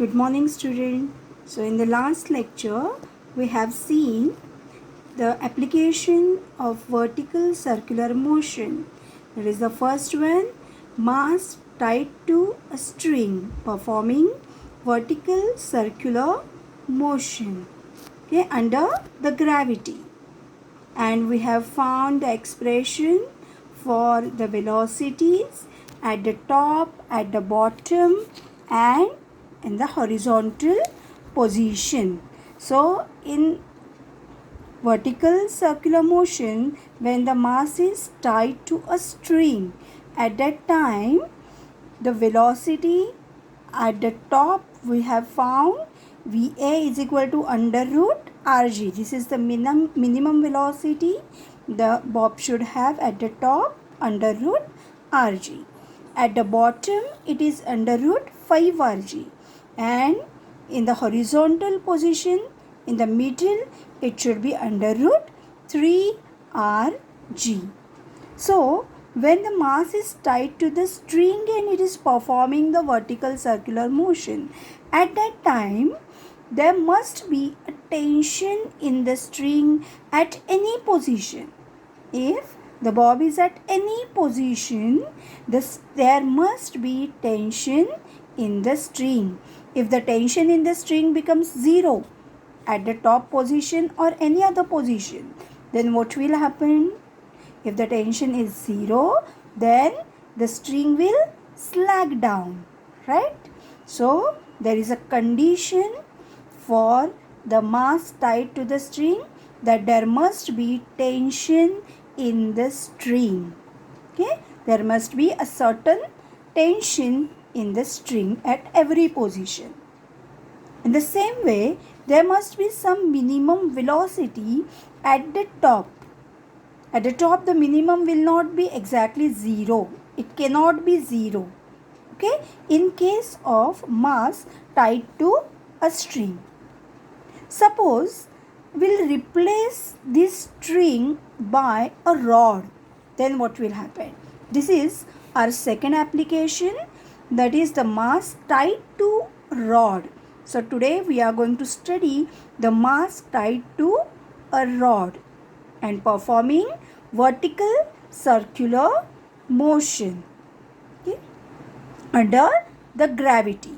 Good morning, student. So in the last lecture we have seen the application of vertical circular motion. That is the first one, mass tied to a string performing vertical circular motion, okay, under the gravity. And we have found the expression for the velocities at the top, at the bottom, and in the horizontal position. So in vertical circular motion, when the mass is tied to a string, at that time the velocity at the top we have found VA is equal to under root RG. This is the minimum velocity the bob should have at the top, under root RG. At the bottom it is under root 5 RG, and in the horizontal position in the middle it should be under root 3 RG. So when the mass is tied to the string and it is performing the vertical circular motion, at that time there must be a tension in the string at any position. If the bob is at any position, there must be tension in the string. If the tension in the string becomes 0 at the top position or any other position, then what will happen? If the tension is 0, then the string will sag down, right? So there is a condition for the mass tied to the string, that there must be tension in the string. Okay, there must be a certain tension in the string at every position. In the same way, there must be some minimum velocity at the top. At the top, the minimum will not be exactly 0. It cannot be 0. Okay, in case of mass tied to a string. Suppose we'll replace this string by a rod. Then what will happen? This is our second application, that is the mass tied to rod. So today we are going to study the mass tied to a rod and performing vertical circular motion, okay, under the gravity.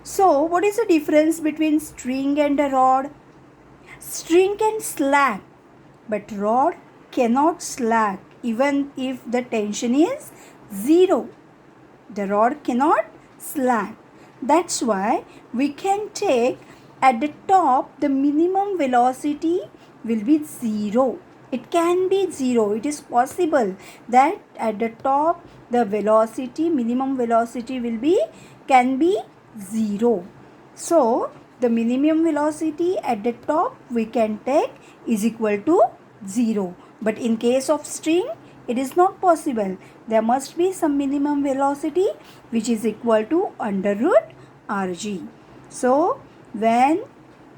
So what is the difference between string and a rod? String can sag, but rod cannot sag even if the tension is 0. The rod cannot sag. That's why we can take at the top the minimum velocity will be 0. It can be 0. It is possible that at the top the velocity, minimum velocity can be 0. So the minimum velocity at the top we can take is equal to 0. But in case of string, it is not possible. There must be some minimum velocity which is equal to under root RG. So when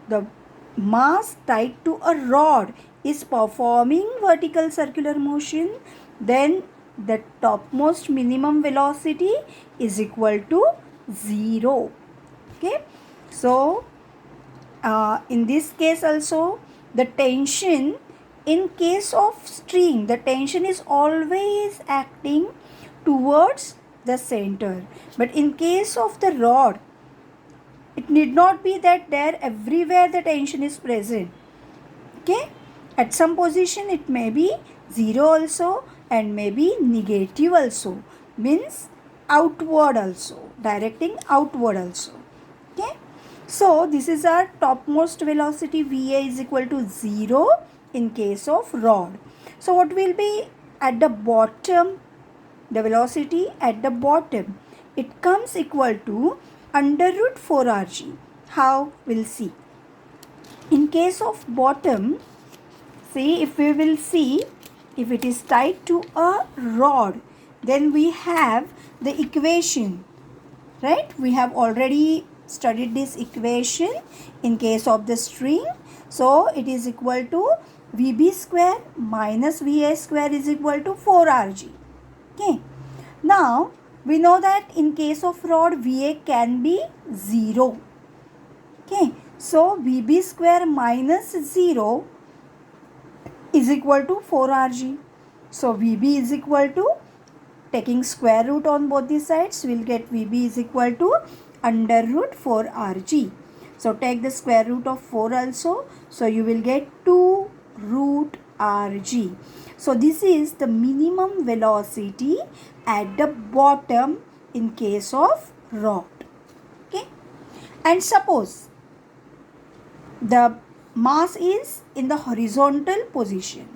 the mass tied to a rod is performing vertical circular motion, then the topmost minimum velocity is equal to 0. Okay. So in this case also, the tension in case of string, the tension is always acting towards the center. But in case of the rod, it need not be that there everywhere the tension is present. Okay. At some position it may be 0 also and maybe negative also. Means outward also, directing outward also. Okay. So this is our topmost velocity, VA is equal to 0 in case of rod. So what will be at the bottom? The velocity at the bottom, it comes equal to under root 4 RG. How? We'll see. In case of bottom, see, if we will see, if it is tied to a rod, then we have the equation, right? We have already studied this equation in case of the string. So it is equal to VB square minus VA square is equal to 4 RG. Okay. Now We know that in case of rod, VA can be 0. Okay, so VB square minus 0 is equal to 4RG. So VB is equal to, taking square root on both the sides, we will get VB is equal to under root 4RG. So take the square root of 4 also. So you will get 2 root RG. So this is the minimum velocity at the bottom in case of rod. Okay. And suppose the mass is in the horizontal position.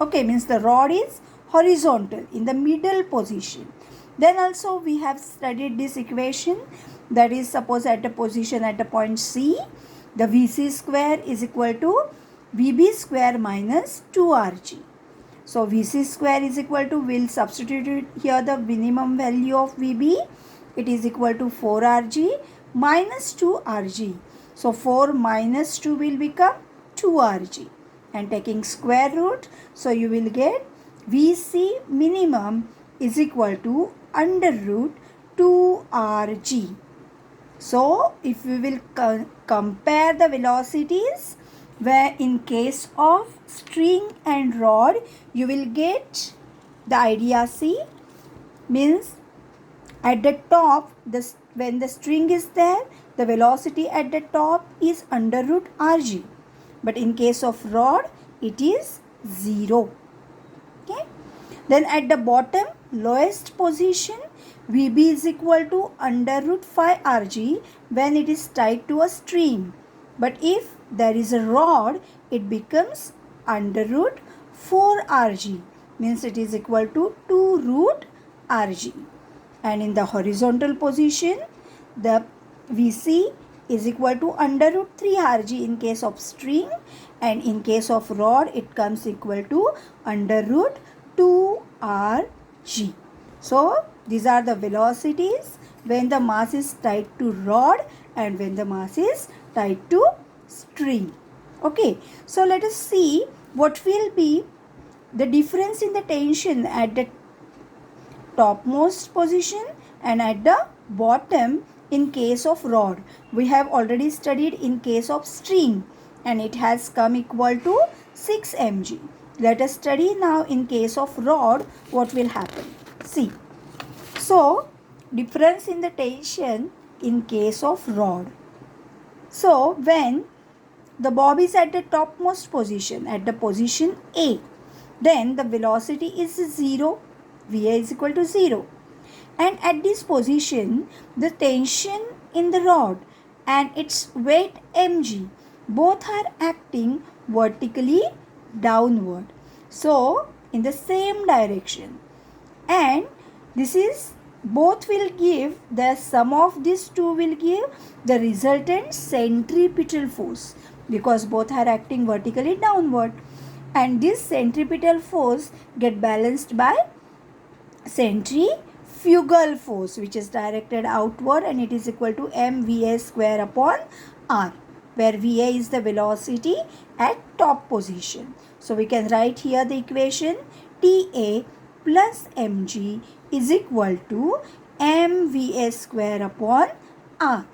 Okay, means the rod is horizontal in the middle position. Then also we have studied this equation, that is, suppose at a position at a point C, the VC square is equal to VB square minus 2RG. So VC square is equal to, we'll substitute here the minimum value of VB. It is equal to 4RG minus 2RG. So 4 minus 2 will become 2RG. And taking square root, so you will get VC minimum is equal to under root 2RG. So if we will compare the velocities, where in case of string and rod, you will get the idea. C means at the top, when the string is there, the velocity at the top is under root RG. But in case of rod, it is 0. Okay. Then at the bottom, lowest position, VB is equal to under root 5 RG when it is tied to a string. But if there is a rod, it becomes under root 4 RG, means it is equal to 2 root RG. And in the horizontal position, the VC is equal to under root 3 RG in case of string, and in case of rod, it comes equal to under root 2 RG. So these are the velocities when the mass is tied to rod and when the mass is tied to string. Okay, so let us see what will be the difference in the tension at the topmost position and at the bottom in case of rod. We have already studied in case of string, and it has come equal to 6 mg. Let us study now in case of rod what will happen. See, so difference in the tension in case of rod. So when the bob is at the topmost position, at the position A, then the velocity is 0, VA is equal to 0. And at this position, the tension in the rod and its weight mg, both are acting vertically downward. So in the same direction. And this is, both will give, the sum of these two will give the resultant centripetal force, because both are acting vertically downward. And this centripetal force get balanced by centrifugal force, which is directed outward, and it is equal to mVA square upon r, where VA is the velocity at top position. So we can write here the equation TA plus mg is equal to mVA square upon r.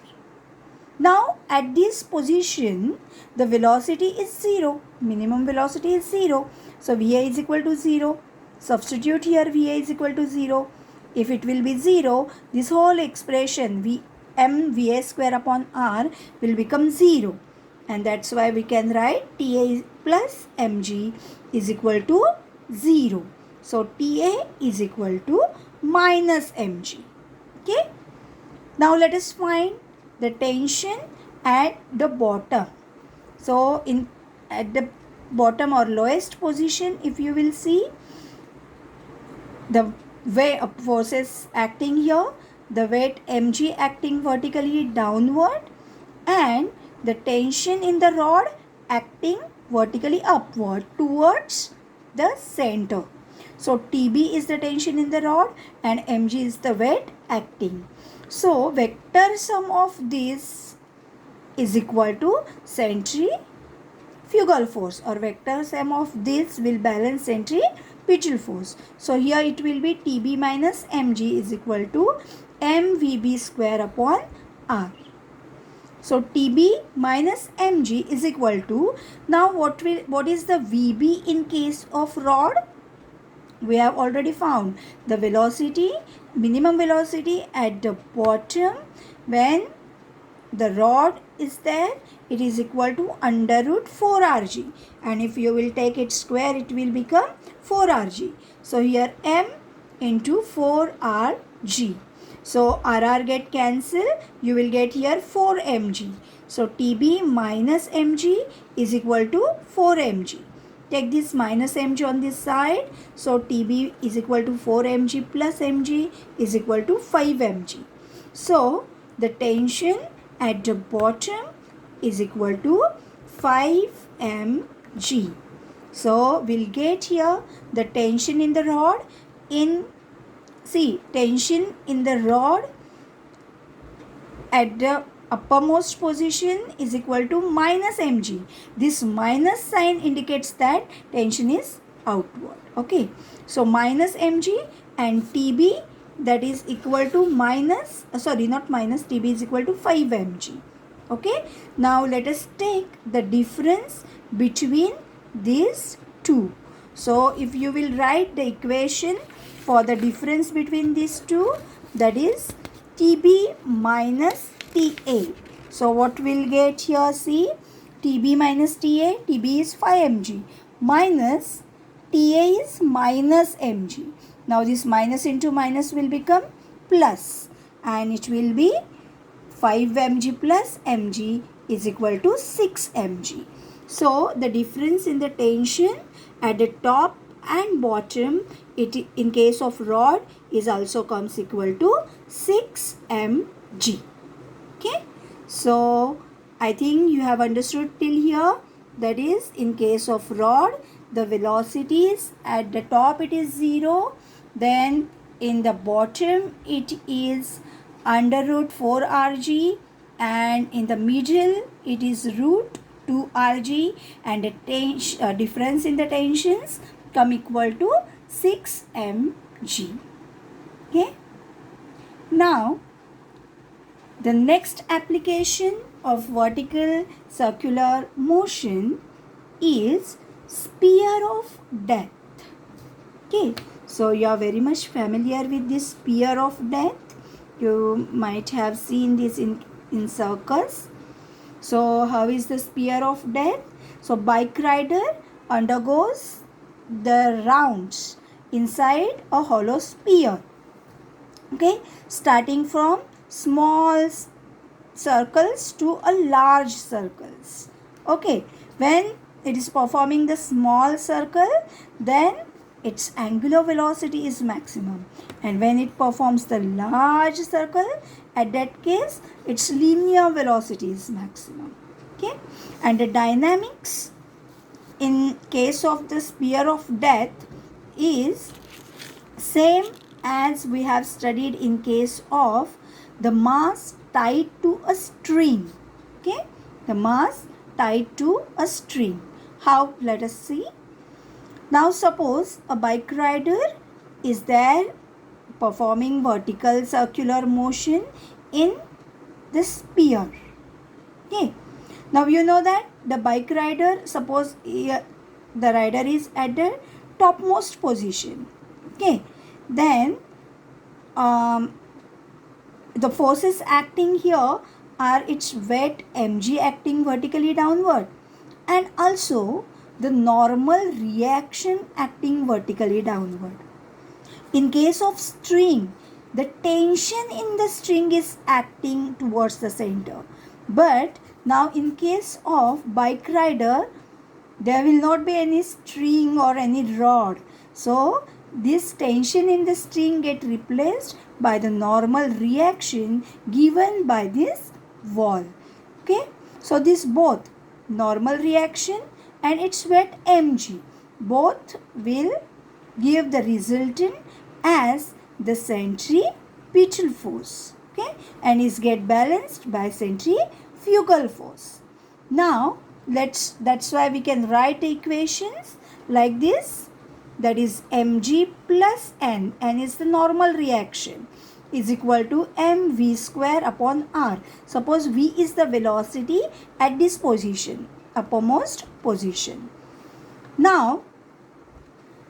Now at this position, the velocity is 0, minimum velocity is 0. So VA is equal to 0. Substitute here VA is equal to 0. If it will be 0, this whole expression mVA square upon r will become 0. And that's why we can write TA plus mg is equal to 0. So TA is equal to minus mg. Okay. Now let us find the tension at the bottom. So at the bottom or lowest position, if you will see, the way of forces acting here, the weight mg acting vertically downward, and the tension in the rod acting vertically upward towards the center. So TB is the tension in the rod and mg is the weight acting. So vector sum of this is equal to centrifugal force, or vector sum of this will balance centrifugal centripetal force. So here it will be TB minus mg is equal to mvb square upon r. So TB minus mg is equal to, now what is the VB in case of rod? We have already found the velocity, minimum velocity at the bottom when the rod is there, it is equal to under root 4 rg, and if you will take it square it will become 4 rg. So here m into 4 rg. So RR get cancelled, you will get here 4 mg. So TB minus mg is equal to 4 mg. Take this minus mg on this side. So TB is equal to 4 mg plus mg is equal to 5 mg. So the tension at the bottom is equal to 5 mg. So we'll get here the tension in the rod tension in the rod at the uppermost position is equal to minus mg. This minus sign indicates that tension is outward. Okay, so minus mg and TB, that is equal to TB is equal to 5 mg. Okay, now let us take the difference between these two. So if you will write the equation for the difference between these two, that is TB minus TA. So what we'll get here, see, TB minus TA, TB is 5 mg minus TA is minus mg. Now this minus into minus will become plus, and it will be 5 mg plus mg is equal to 6 mg. So the difference in the tension at the top and bottom, it in case of rod is also comes equal to 6 mg. Okay, so I think you have understood till here. That is, in case of rod, the velocities at the top it is 0, then in the bottom it is under root 4 rg, and in the middle it is root 2 rg, and the difference in the tensions come equal to 6 mg. Okay, now the next application of vertical circular motion is spear of death. Okay, so you are very much familiar with this spear of death. You might have seen this in circus. So how is the spear of death? So bike rider undergoes the rounds inside a hollow spear. Okay, starting from small circles to a large circles. Okay, when it is performing the small circle, then its angular velocity is maximum, and when it performs the large circle, at that case its linear velocity is maximum. Okay, and the dynamics in case of the spear of death is same as we have studied in case of the mass tied to a string. Okay, the mass tied to a string. How? Let us see. Now suppose a bike rider is there performing vertical circular motion in the spear. Okay, now you know that the bike rider, suppose the rider is at the topmost position. Okay, then the forces acting here are its weight mg acting vertically downward, and also the normal reaction acting vertically downward. In case of string, the tension in the string is acting towards the center. But now in case of bike rider, there will not be any string or any rod. So this tension in the string get replaced by the normal reaction given by this wall. Okay, so this both normal reaction and its weight mg, both will give the resultant as the centripetal force. Okay, and is get balanced by centrifugal force. Now that's why we can write equations like this. that is mg plus n is the normal reaction, is equal to mv square upon r. Suppose v is the velocity at this position, uppermost position. Now,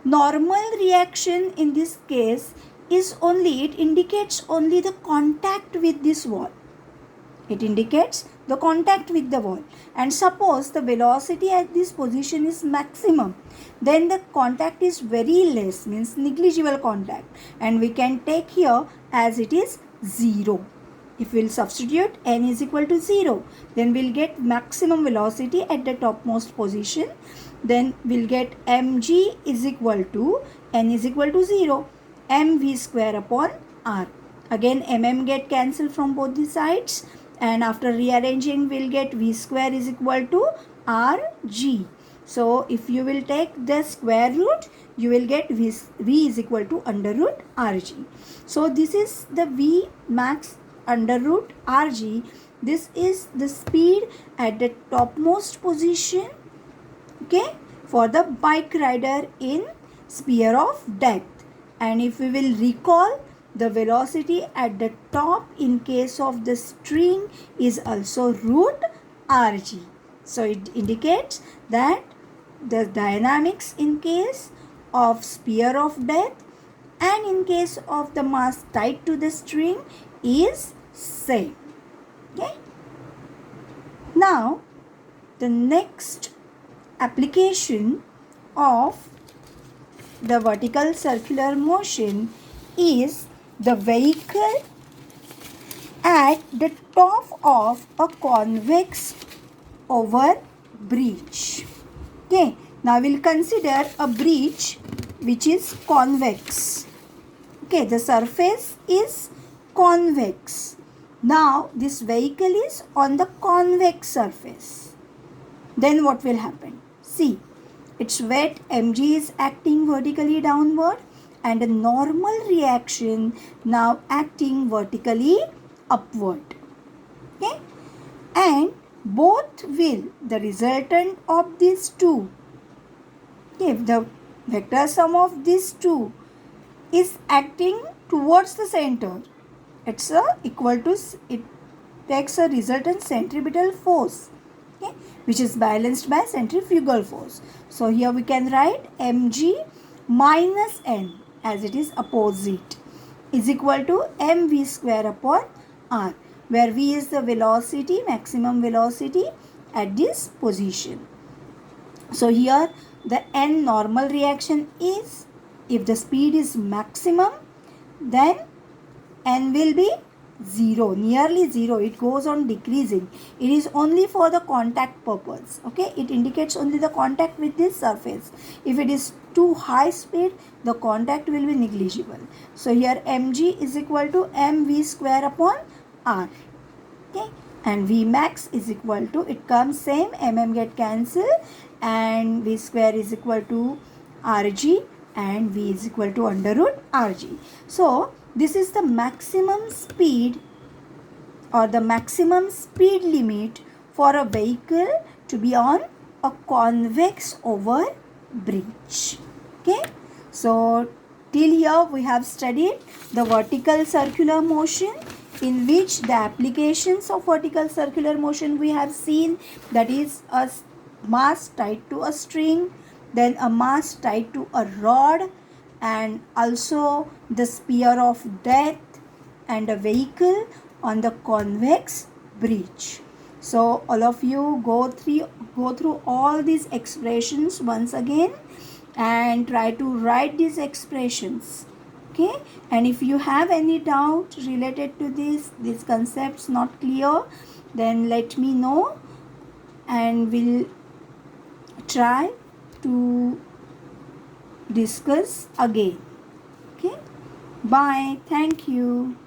normal reaction in this case is only, it indicates only the contact with this wall. It indicates the contact with the wall. And suppose the velocity at this position is maximum, then the contact is very less, means negligible contact. And we can take here as it is 0. If we will substitute n is equal to 0, then we will get maximum velocity at the topmost position. Then we will get mg is equal to, n is equal to 0, mv square upon r. Again get cancelled from both the sides, and after rearranging we will get v square is equal to rg. So if you will take the square root, you will get v is equal to under root rg. So this is the v max under root rg. This is the speed at the topmost position, okay, for the bike rider in sphere of death. And if we will recall, the velocity at the top in case of the string is also root rg. So it indicates that the dynamics in case of sphere of death and in case of the mass tied to the string is same. Okay. Now, the next application of the vertical circular motion is the vehicle at the top of a convex over bridge. Okay, now we'll consider a bridge which is convex. Okay, the surface is convex. Now this vehicle is on the convex surface. Then what will happen? See, its weight mg is acting vertically downward and a normal reaction now acting vertically upward. Okay, and both will, the resultant of these two, if the vector sum of these two is acting towards the center, it's equal to, it takes a resultant centripetal force, okay, which is balanced by centrifugal force. So here we can write mg minus n, as it is opposite, is equal to mv square upon r, where v is the velocity, maximum velocity at this position. So here the n normal reaction is, if the speed is maximum, then n will be 0, nearly 0. It goes on decreasing. It is only for the contact purpose. Okay, it indicates only the contact with this surface. If it is too high speed, the contact will be negligible. So here mg is equal to mv square upon r. Okay, and v max is equal to, it comes same, get cancelled, and v square is equal to rg, and v is equal to under root rg. So this is the maximum speed or the maximum speed limit for a vehicle to be on a convex over bridge. Okay, so till here we have studied the vertical circular motion, in which the applications of vertical circular motion we have seen, that is a mass tied to a string, then a mass tied to a rod, and also the sphere of death, and a vehicle on the convex bridge. So all of you go through all these expressions once again and try to write these expressions. Okay, and if you have any doubt related to these concepts not clear, then let me know and we'll try to discuss again. Okay, bye, thank you.